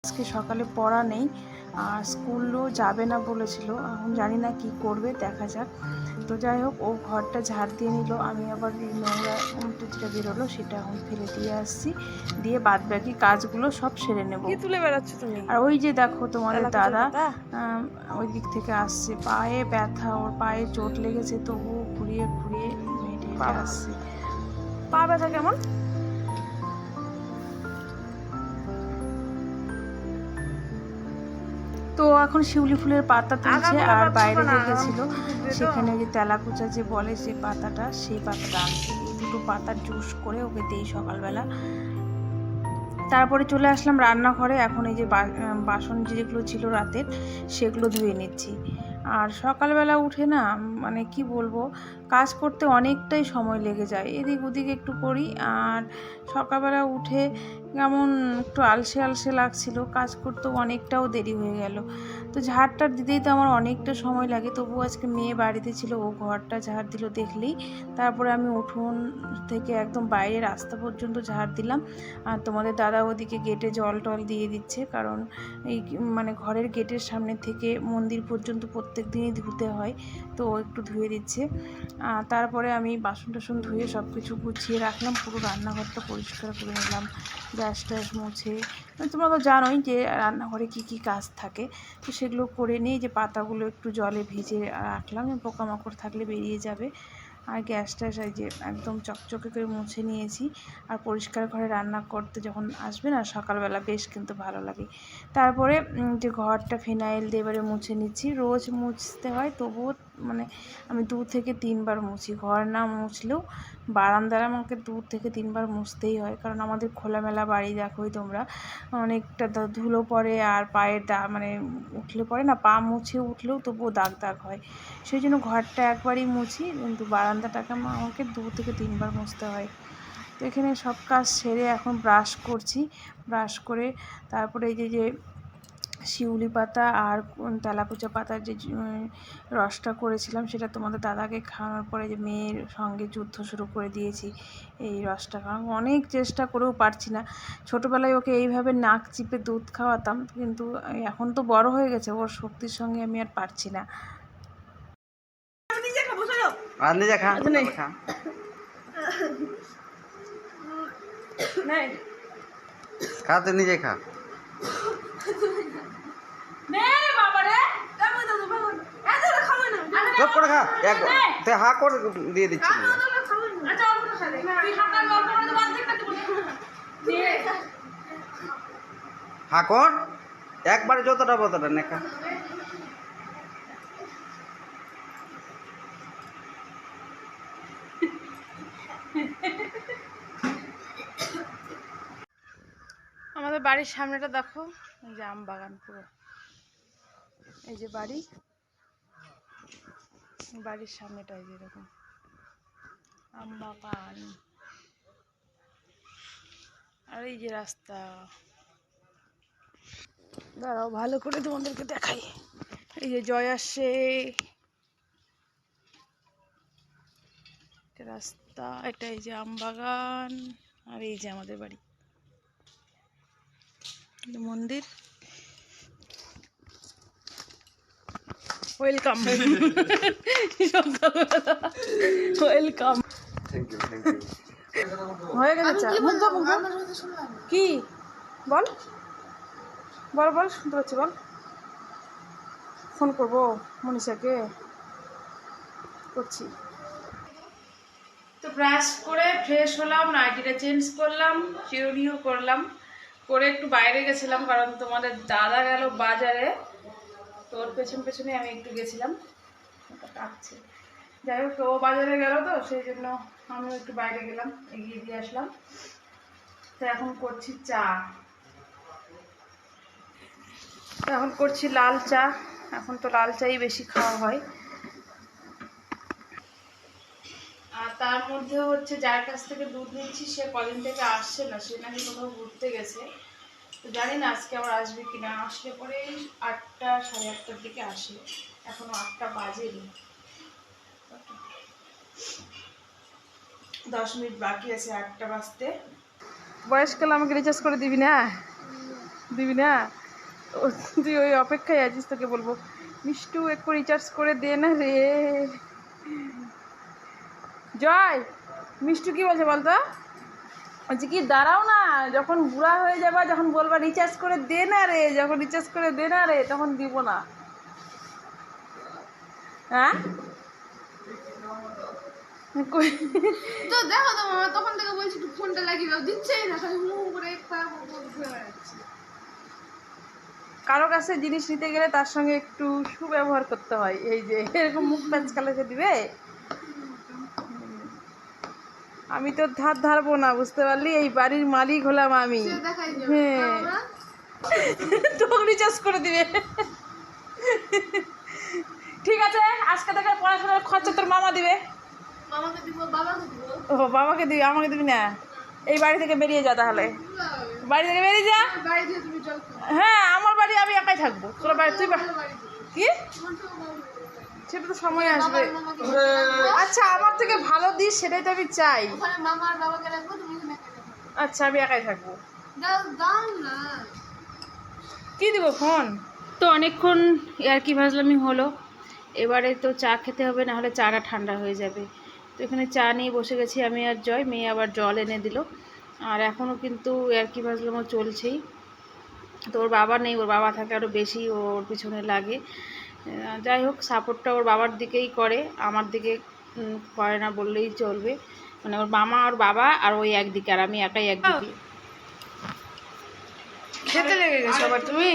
আজকে সকালে পড়া নেই আর স্কুলও যাবে না বলেছিল। এখন জানি না কি করবে, দেখা যাক। তো যাই হোক, ও ঘরটা ঝাড় দিয়ে নিল, আমি আবার এই নোংরা যেটা বেরোলো সেটা এখন ফেলে দিয়ে আসছি, দিয়ে বাদ বাকি কাজগুলো সব সেরে নেব। কি তুলে বেড়াচ্ছ তুমি? আর ওই যে দেখো তোমাদের দাদা ওই দিক থেকে আসছে, পায়ে ব্যথা, ওর পায়ে চোট লেগেছে, তবু ঘুরিয়ে ঘুরিয়ে হেঁটে হেঁটে আসছে। পা ব্যথা কেমন? তো এখন শিউলি ফুলের পাতা তুলছে, আর বাইরে যে গেছিল সেখানে যে তেলাকুচা যে বলে যে পাতাটা, সেই পাতাটা আনছে। এই দুটো পাতার জুস করে ওকে দেই সকালবেলা। তারপরে চলে আসলাম রান্নাঘরে। এখন এই যে বাসন যেগুলো ছিল রাতের, সেগুলো ধুয়ে নিচ্ছি। আর সকালবেলা উঠে না, মানে কি বলবো, কাজ করতে অনেকটাই সময় লেগে যায়, এদিক ওদিক একটু করি। আর সকালবেলা উঠে কেমন একটু আলসে আলসে লাগছিল, কাজ করতেও অনেকটাও দেরি হয়ে গেল। তো ঝাড়টার দিতেই তো আমার অনেকটা সময় লাগে। তবু আজকে মেয়ে বাড়িতে ছিল, ও ঘরটা ঝাড় দিল দেখলেই। তারপরে আমি উঠোন থেকে একদম বাইরে রাস্তা পর্যন্ত ঝাড় দিলাম। আর তোমাদের দাদা ওদিকে গেটে জল টল দিয়ে দিচ্ছে, কারণ এই মানে ঘরের গেটের সামনে থেকে মন্দির পর্যন্ত প্রত্যেক দিনই ধুতে হয়, তো একটু ধুয়ে দিচ্ছে। তারপরে আমি বাসন টাসন ধুয়ে সব কিছু গুছিয়ে রাখলাম, পুরো রান্নাঘরটা পরিষ্কার করে নিলাম, গ্যাস ট্যাস মুছে। তোমরা তো জানোই যে রান্নাঘরে কি কি কাজ থাকে, তো সেগুলো করে নিয়ে যে পাতাগুলো একটু জলে ভিজে রাখলাম, পোকামাকড় থাকলে বেরিয়ে যাবে। আর গ্যাস ট্যাস এই যে একদম চকচকে করে মুছে নিয়েছি। আর পরিষ্কার ঘরে রান্না করতে যখন আসবে না সকালবেলা, বেশ কিন্তু ভালো লাগে। তারপরে যে ঘরটা ফিনাইল দিয়ে এবারে মুছে নিচ্ছি। রোজ মুছতে হয়, তবুও মানে আমি 2 থেকে 3 বার মুছি। ঘর না মুছলেও বারান্দার আমাকে 2 থেকে 3 বার মুছতেই হয়, কারণ আমাদের খোলামেলা বাড়ি, দেখোই তোমরা, অনেকটা ধুলো পড়ে। আর পায়ের মানে উঠলে পড়ে না, পা মুছে উঠলেও তবুও দাগ দাগ হয়। সেই জন্য ঘরটা একবারই মুছি, কিন্তু বারান্দাটাকে আমাকে 2 থেকে 3 বার মুছতে হয়। তো এখানে সব কাজ সেরে এখন ব্রাশ করছি। ব্রাশ করে তারপরে এই যে শিউলি পাতা আর তেলাকুচা পাতার যে রসটা করেছিলাম, সেটা তোমাদের দাদাকে খাওয়ানোর পরে যে মেয়ের সঙ্গে যুদ্ধ শুরু করে দিয়েছি এই রসটা খাওয়া। অনেক চেষ্টা করেও পারছি না। ছোটোবেলায় ওকে এইভাবে নাক চিপে দুধ খাওয়াতাম, কিন্তু এখন তো বড় হয়ে গেছে, ওর শক্তির সঙ্গে আমি আর পারছি না। খা, তুই নিজে খা। চুপ করে খা, তুই হা করে দিয়ে দিচ্ছি। হা কর, একবারে যতটা বতটা নেখা। আমাদের বাড়ির সামনেটা দেখো, এই যে আম বাগান পুরো। এই যে বাড়ির সামনেটা এই যে এরকম আম বাগান, আর এই যে রাস্তা। দাঁড়াও ভালো করে তোমাদেরকে দেখাই। এই যে জয় আসছে, রাস্তা এটা, এই যে আম বাগান, আর এই যে আমাদের বাড়ি, মন্দির। Welcome welcome. হয়ে গেছে চা? কি বল বল বল, শুনতে পাচ্ছি, বল। ফোন করবো মনীষাকে, করছি। তো ব্রাশ করে ফ্রেশ হলাম, নাইটিটা চেঞ্জ করলাম, চিরুনিও করলাম, করে একটু বাইরে গেছিলাম, কারণ তোমাদের দাদা গেল বাজারে, তোর পেছন পেছনে আমি একটু গেছিলাম। ওটা কাটছে, যাই হোক, ও বাজারে গেল, তো সেই জন্য আমিও একটু বাইরে গেলাম, এগিয়ে দিয়ে আসলাম। তো এখন করছি চা, এখন করছি লাল চা। এখন তো লাল চাই বেশি খাওয়া হয়। আর তার মধ্যে হচ্ছে যার কাছ থেকে দুধ নিচ্ছি, সে কদিন থেকে আসছে না, সে নাকি কোথাও ঘুরতে গেছে। তো জানি না আজকে আবার আসবে কিনা। আসলে পরে 8টা সাড়ে 8টার দিকে আসে, এখনো 8টা বাজেনি, 10 মিনিট বাকি আছে 8টা বাজতে। বয়সকালে আমাকে রিচার্জ করে দিবি না? দিবি না? তুই ওই অপেক্ষায় আছিস, তোকে বলবো মিষ্টু একটু রিচার্জ করে দে না রে। জয়, মিষ্টু কি বলছে বলতো? বলছি কি, দাঁড়াও না, যখন বুড়া হয়ে যাবা, যখন বলবা রিচার্জ করে দে না রে, যখন রিচার্জ করে দে না রে, তখন দিব না। হ্যাঁ তো দেখো তো মামা, তখন থেকে বলছি একটু ফোনটা লাগিয়ে দাও, দিচ্ছেই না, খালি মুখ করে ঘুরে বেড়াচ্ছে। কারো কাছে জিনিস নিতে গেলে তার সঙ্গে একটু সুব্যবহার করতে হয়। এই যে এরকম মুখ প্যাঁচ কালাকে দিবে, আমি তো ধার ধারবো না, বুঝতে পারলি? এই বাড়ির মালিক হলাম আমি। সে দেখাই যাবে। হ্যাঁ, মামা, তোকে রিচার্জ করে দিবে। ঠিক আছে, আজকে থেকে পড়াশোনার খরচা তোর মামা দিবে। মামাকে দিব, বাবাকে দিব। ও বাবাকে দিবি, আমাকে দিবি না? এই বাড়ি থেকে বেরিয়ে যা তাহলে, বাড়ি থেকে বেরিয়ে যা। বাড়ি দিয়ে তুমি জল খাও। হ্যাঁ, আমার বাড়ি আমি একাই থাকবো, তোর বাড়ি তুই ভালো বাড়ি দিও। কি? তোমার তো ভালো বাড়ি দিও। সেটা তো সময় আসবে। মামাকে দিব। আচ্ছা, আমার থেকে ভালো দিস, সেটাই তো আমি চাই। ওখানে মামা আর বাবাকে রাখবো, তুমি এখানে একা থাকো। আচ্ছা, আমি একাই থাকবো। দাও দাও না। কি দিব ফোন? তো অনেকক্ষণ আর কি ভাজলামি হলো, এবারে তো চা খেতে হবে, না হলে চাটা ঠান্ডা হয়ে যাবে। তো এখানে চা নিয়ে বসে গেছি আমি আর জয়, মেয়ে আবার জল এনে দিল। আর এখনও কিন্তু আর কি ভাজলামও চলছেই। তো ওর বাবা নেই, ওর বাবা থাকে আরও বেশি ওর পিছনে লাগে। যাই হোক, সাপোর্টটা ওর বাবার দিকেই করে, আমার দিকে করে না বললেই চলবে। মানে ওর মামা, ওর বাবা আর ওই একদিকে, আর আমি একাই একদিকে। খেতে লেগে গেছো আবার তুমি?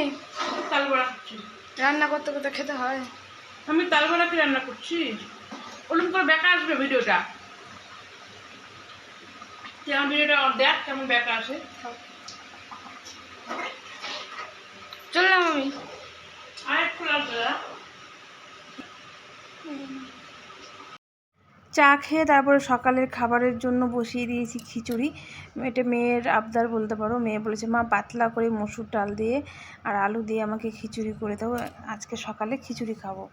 তাল বড়া খাচ্ছি। রান্না করতে করতে খেতে হয়। আমি তাল বড়া কি রান্না করছি? ওরকম করে বেকা আসবে ভিডিওটা। আমার ভিডিওটা দেখ কেমন বেকা আসে। চললাম আমি। আর একটু লাগবে। চা খেয়ে তারপরে সকালের খাবারের জন্য বসিয়ে দিয়েছি খিচুড়ি। এটা মেয়ের আবদার বলতে পারো। মেয়ে বলেছে, মা পাতলা করে মসুর ডাল দিয়ে আর আলু দিয়ে আমাকে খিচুড়ি করে দাও, আজকে সকালে খিচুড়ি খাবো।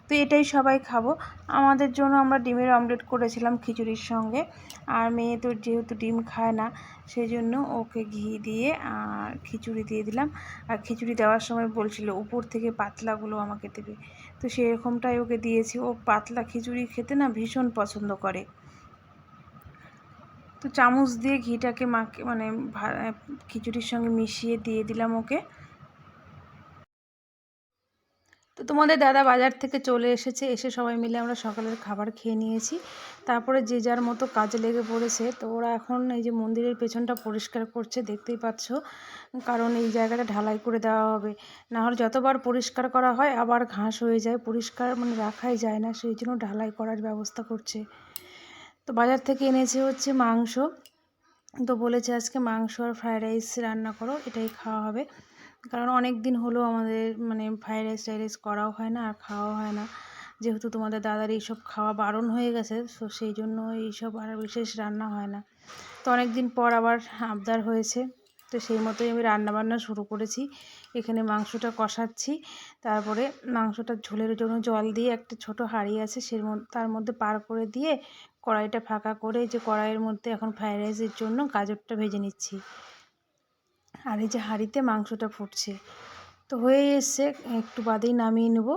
তো এটাই সবাই খাবো। আমাদের জন্য আমরা ডিমের অমলেট করেছিলাম খিচুড়ির সঙ্গে। আর মেয়ে তো যেহেতু ডিম খায় না, সেই জন্য ওকে ঘি দিয়ে আর খিচুড়ি দিয়ে দিলাম। আর খিচুড়ি দেওয়ার সময় বলছিল উপর থেকে পাতলাগুলো আমাকে দেবে, তো সেরকমটাই ওকে দিয়েছি। ও পাতলা খিচুড়ি খেতে না ভীষণ পছন্দ করে। তো চামচ দিয়ে ঘিটাকে মাকে মানে খিচুড়ির সঙ্গে মিশিয়ে দিয়ে দিলাম ওকে। তো তোমাদের দাদা বাজার থেকে চলে এসেছে, এসে সবাই মিলে আমরা সকালের খাবার খেয়ে নিয়েছি। তারপরে যে যার মতো কাজে লেগে পড়েছে। তো ওরা এখন এই যে মন্দিরের পেছনটা পরিষ্কার করছে, দেখতেই পাচ্ছ, কারণ এই জায়গাটা ঢালাই করে দেওয়া হবে। না হলে যতবার পরিষ্কার করা হয় আবার ঘাস হয়ে যায়, পরিষ্কার মানে রাখাই যায় না, সেই জন্য ঢালাই করার ব্যবস্থা করছে। তো বাজার থেকে এনেছে হচ্ছে মাংস। তো বলেছে আজকে মাংস আর ফ্রায়েড রাইস রান্না করো, এটাই খাওয়া হবে। কারণ অনেক দিন হলো আমাদের মানে ফ্রায়েড রাইস টাইড রাইস করাও হয় না আর খাওয়াও হয় না, যেহেতু তোমাদের দাদার এইসব খাওয়া বারণ হয়ে গেছে। তো সেই জন্য এইসব আর বিশেষ রান্না হয় না। তো অনেক দিন পর আবার আবদার হয়েছে, তো সেই মতোই আমি রান্নাবান্না শুরু করেছি। এখানে মাংসটা কষাচ্ছি, তারপরে মাংসটা ঝোলের জন্য জল দিয়ে একটা ছোট হাঁড়ি আছে, তার মধ্যে পার করে দিয়ে কড়াইটা ফাঁকা করে, যে কড়াইয়ের মধ্যে এখন ফ্রায়েড রাইসের জন্য গাজরটা ভেজে নিচ্ছি। আর এই যে হাঁড়িতে মাংসটা ফুটছে, তো হয়ে এসছে, একটু বাদেই নামিয়ে নেব।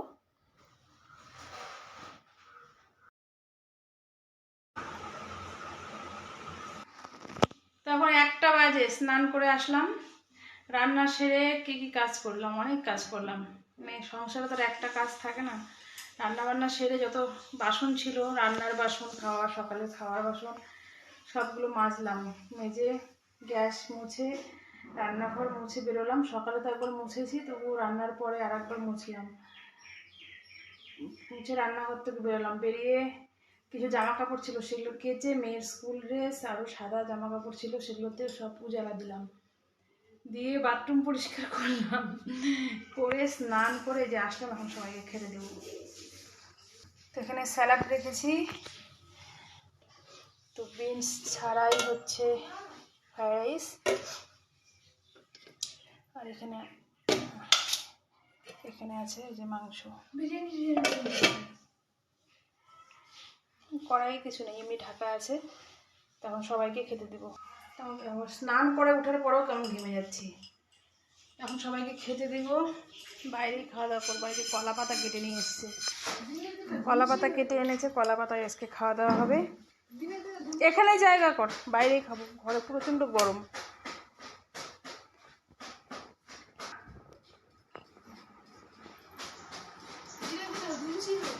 তখন 1টা বাজে, স্নান করে আসলাম, রান্না সেরে কী কী কাজ করলাম, অনেক কাজ করলাম। মেয়ে সংসারে তো একটা কাজ থাকে না। রান্নাবান্না সেরে যত বাসন ছিল, রান্নার বাসন, সকালে খাওয়ার বাসন, সবগুলো মাজলাম। মেজে গ্যাস মুছে রান্নাঘর মুছে বেরোলাম। সকালে তো একবার মুছেছি, তবু রান্নার পরে আর একবার মুছলাম। মুছে রান্নাঘর থেকে বেরোলাম, বেরিয়ে কিছু জামা কাপড় ছিল সেগুলো কেচে, মেয়ের স্কুল ড্রেস আরও সাদা জামা কাপড় ছিল সেগুলোতে সব উজালা দিলাম, দিয়ে বাথরুম পরিষ্কার করলাম, করে স্নান করে যে আসলাম, এখন সবাইকে খেতে দেবো। তো এখানে স্যালাড রেখেছি, তো বিনস ছাড়াই হচ্ছে ফ্রায়েড রাইস। আর এখানে আছে এই যে মাংস। কড়াই কিছু নেই, এমনি ঢাকা আছে। তখন সবাইকে খেতে দেবো। তখন স্নান করে ওঠার পরেও কেমন ঘেমে যাচ্ছি। এখন সবাইকে খেতে দেবো, বাইরেই খাওয়া দাওয়া করবো। বাইরে কলা পাতা কেটে নিয়ে এসছে, কলা পাতা কেটে এনেছে, কলা পাতায় আজকে খাওয়া দাওয়া হবে। এখানেই জায়গা কর, বাইরেই খাবো, ঘরে প্রচণ্ড গরম। ধীরে ধীরে ধুলছি তো।